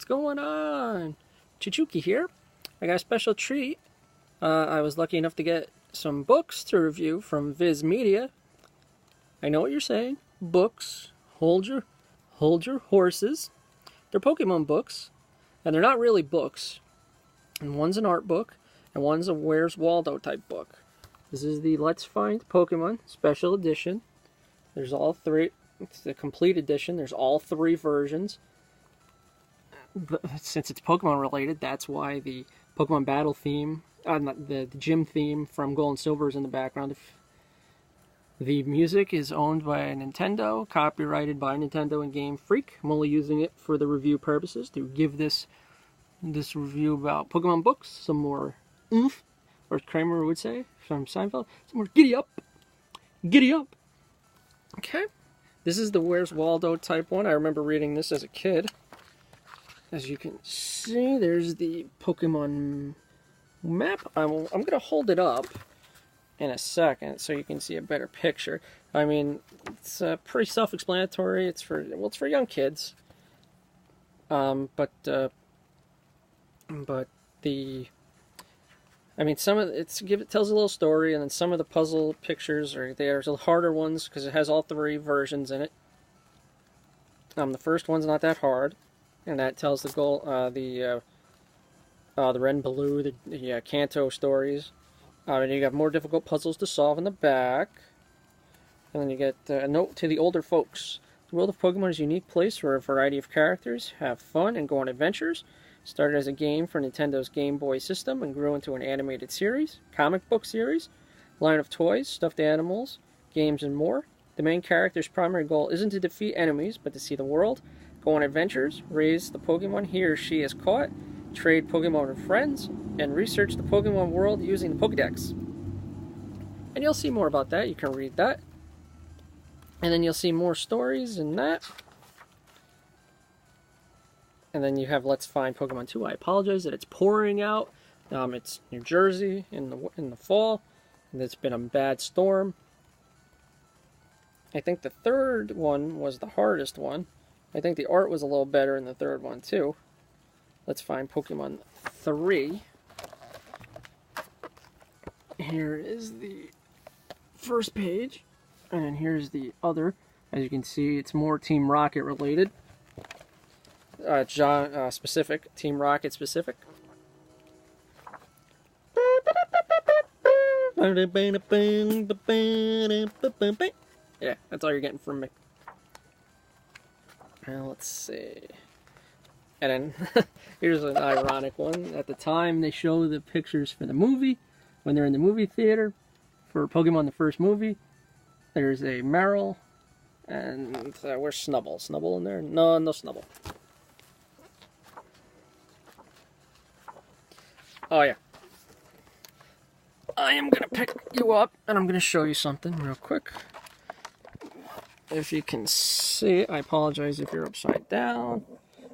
going on? Chichuki here. I got a special treat. I was lucky enough to get some books to review from Viz Media. I know what you're saying. Books. Hold your horses. They're Pokemon books, and they're not really books. And one's an art book, and one's a Where's Waldo type book. This is the Let's Find Pokemon Special Edition. There's all three. It's the complete edition. There's all three versions. But since it's Pokemon related, that's why the Pokemon battle theme, the gym theme from Gold and Silver is in the background. The music is owned by Nintendo, copyrighted by Nintendo and Game Freak. I'm only using it for the review purposes to give this review about Pokemon books some more oomph, or Kramer would say from Seinfeld, some more giddy up. Giddy up. Okay. This is the Where's Waldo type one. I remember reading this as a kid. As you can see, there's the Pokemon map. I'm going to hold it up in a second so you can see a better picture. I mean, it's pretty self-explanatory. It's for young kids. But it tells a little story, and then some of the puzzle pictures there's the harder ones because it has all three versions in it. The first one's not that hard, and that tells the red and blue, the Kanto stories. And you got more difficult puzzles to solve in the back. And then you get a note to the older folks. The world of Pokemon is a unique place where a variety of characters have fun and go on adventures. Started as a game for Nintendo's Game Boy system and grew into an animated series, comic book series, line of toys, stuffed animals, games, and more. The main character's primary goal isn't to defeat enemies, but to see the world, go on adventures, raise the Pokemon he or she has caught, trade Pokemon with friends, and research the Pokemon world using the Pokedex. And you'll see more about that. You can read that. And then you'll see more stories in that. And then you have Let's Find Pokemon 2. I apologize that it's pouring out. It's New Jersey in the fall. And it's been a bad storm. I think the third one was the hardest one. I think the art was a little better in the third one too. Let's Find Pokemon 3. Here is the first page. And here's the other. As you can see, it's more Team Rocket related. Specific. Team Rocket specific. Yeah, that's all you're getting from me. Now let's see. And then here's an ironic one. At the time they show the pictures for the movie, when they're in the movie theater for Pokemon the first movie, there's a Meryl, and where's Snubble? Snubble in there? No Snubble. Oh yeah. I am going to pick you up, and I'm going to show you something real quick. If you can see, I apologize if you're upside down.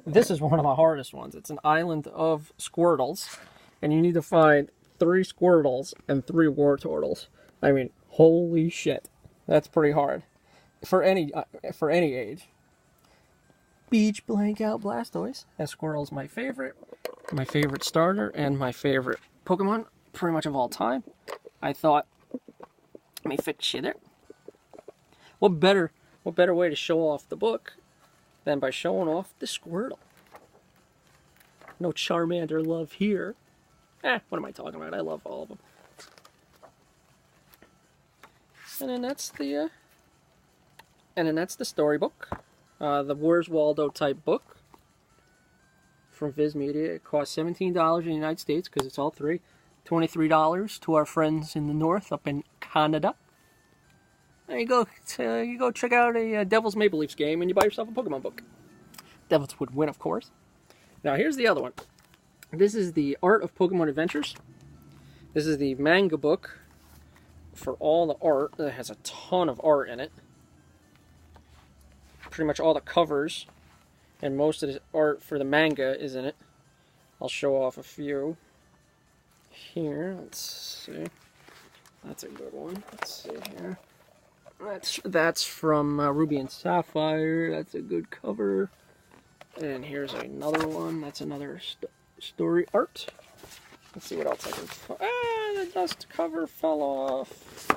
This is one of the hardest ones. It's an island of Squirtles, and you need to find 3 Squirtles and 3 Wartortles. I mean, holy shit. That's pretty hard. For any age. Beach Blank Out Blastoise, as Squirtle's my favorite starter, and my favorite Pokemon, pretty much of all time. I thought, let me fix you there. What better way to show off the book than by showing off the Squirtle? No Charmander love here. What am I talking about? I love all of them. And then that's the storybook. The Where's Waldo type book from Viz Media. It costs $17 in the United States because it's all three. $23 to our friends in the north up in Canada. There you go. You go check out a Devils Maple Leafs game and you buy yourself a Pokemon book. Devils would win, of course. Now here's the other one. This is the Art of Pokemon Adventures. This is the manga book for all the art. It has a ton of art in it. Pretty much all the covers and most of the art for the manga is in it. I'll show off a few here. Let's see. That's a good one. Let's see here. That's from Ruby and Sapphire. That's a good cover. And here's another one. That's another story art. Let's see what else I can find. Ah, the dust cover fell off.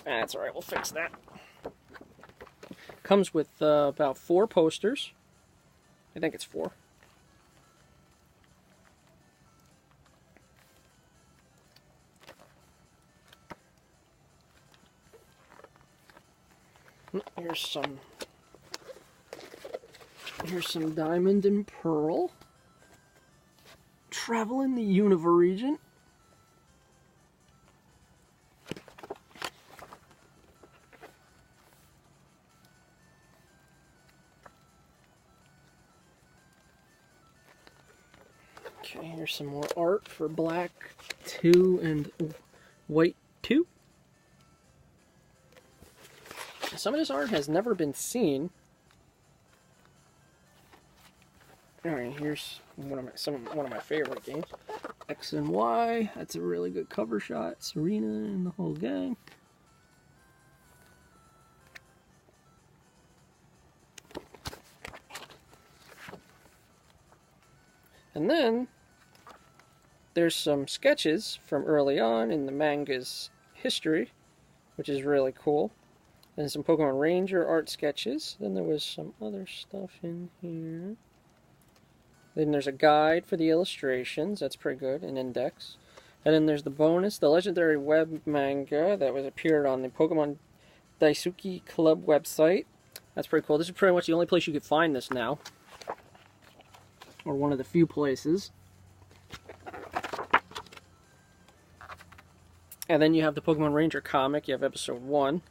That's alright, we'll fix that. Comes with about 4 posters. I think it's 4. Here's some Diamond and Pearl. Traveling the Universe region. Okay, here's some more art for Black 2 and White 2. Some of this art has never been seen. Alright, here's one of my favorite games. X and Y. That's a really good cover shot. Serena and the whole gang. And then there's some sketches from early on in the manga's history, which is really cool. And some Pokemon Ranger art sketches. Then there was some other stuff in here. Then there's a guide for the illustrations. That's pretty good. An index. And then there's the bonus, the legendary web manga that was appeared on the Pokemon Daisuki Club website. That's pretty cool. This is pretty much the only place you could find this now. Or one of the few places. And then you have the Pokemon Ranger comic. You have episode 1.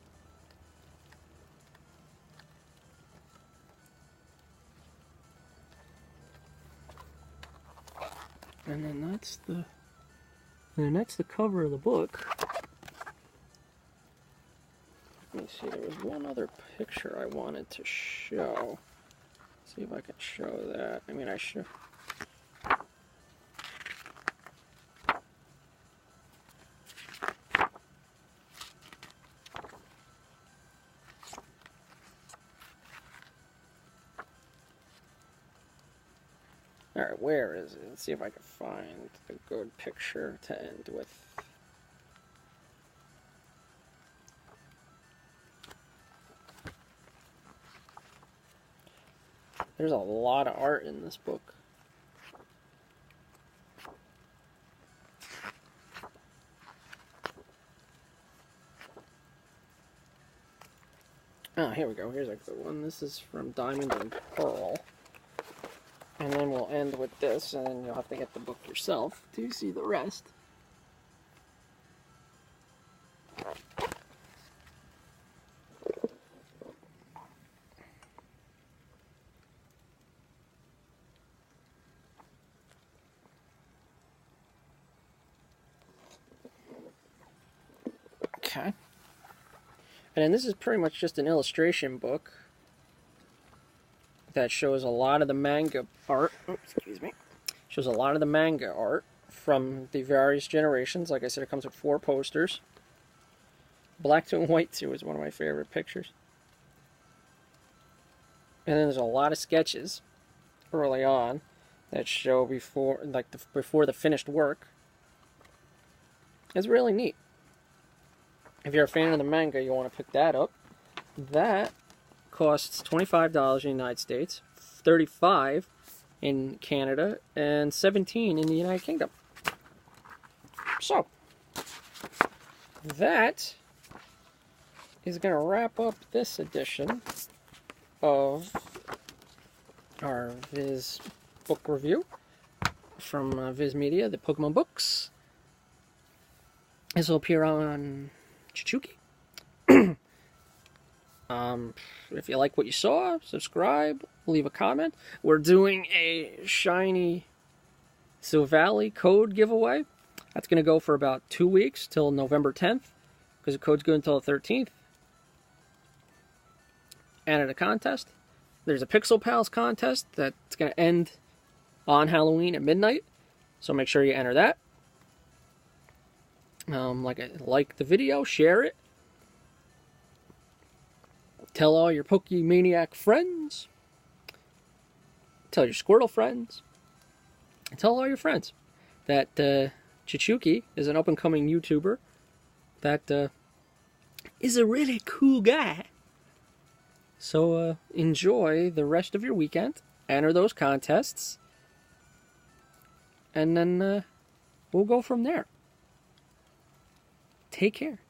And then that's the cover of the book. Let me see, there was one other picture I wanted to show. See if I can show that. I mean, I should. Alright, where is it? Let's see if I can find a good picture to end with. There's a lot of art in this book. Oh, here we go. Here's a good one. This is from Diamond and Pearl. And then we'll end with this, and then you'll have to get the book yourself to see the rest. Okay. And then this is pretty much just an illustration book that shows a lot of the manga art. Oh, excuse me. Shows a lot of the manga art from the various generations. Like I said, it comes with 4 posters. Black 2 and White 2 is one of my favorite pictures. And then there's a lot of sketches early on that show before the finished work. It's really neat. If you're a fan of the manga, you want to pick that up. That costs $25 in the United States, $35 in Canada, and $17 in the United Kingdom. So, that is going to wrap up this edition of our Viz book review from Viz Media, the Pokemon books. This will appear on Chichuki. If you like what you saw, subscribe, leave a comment. We're doing a shiny Silvally code giveaway. That's going to go for about 2 weeks till November 10th, because the code's good until the 13th. Enter the contest. There's a Pixel Pals contest that's going to end on Halloween at midnight, so make sure you enter that. Like the video, share it. Tell all your Pokemaniac friends. Tell your Squirtle friends. And tell all your friends that Chichuki is an up-and-coming YouTuber that is a really cool guy. So enjoy the rest of your weekend. Enter those contests. And then we'll go from there. Take care.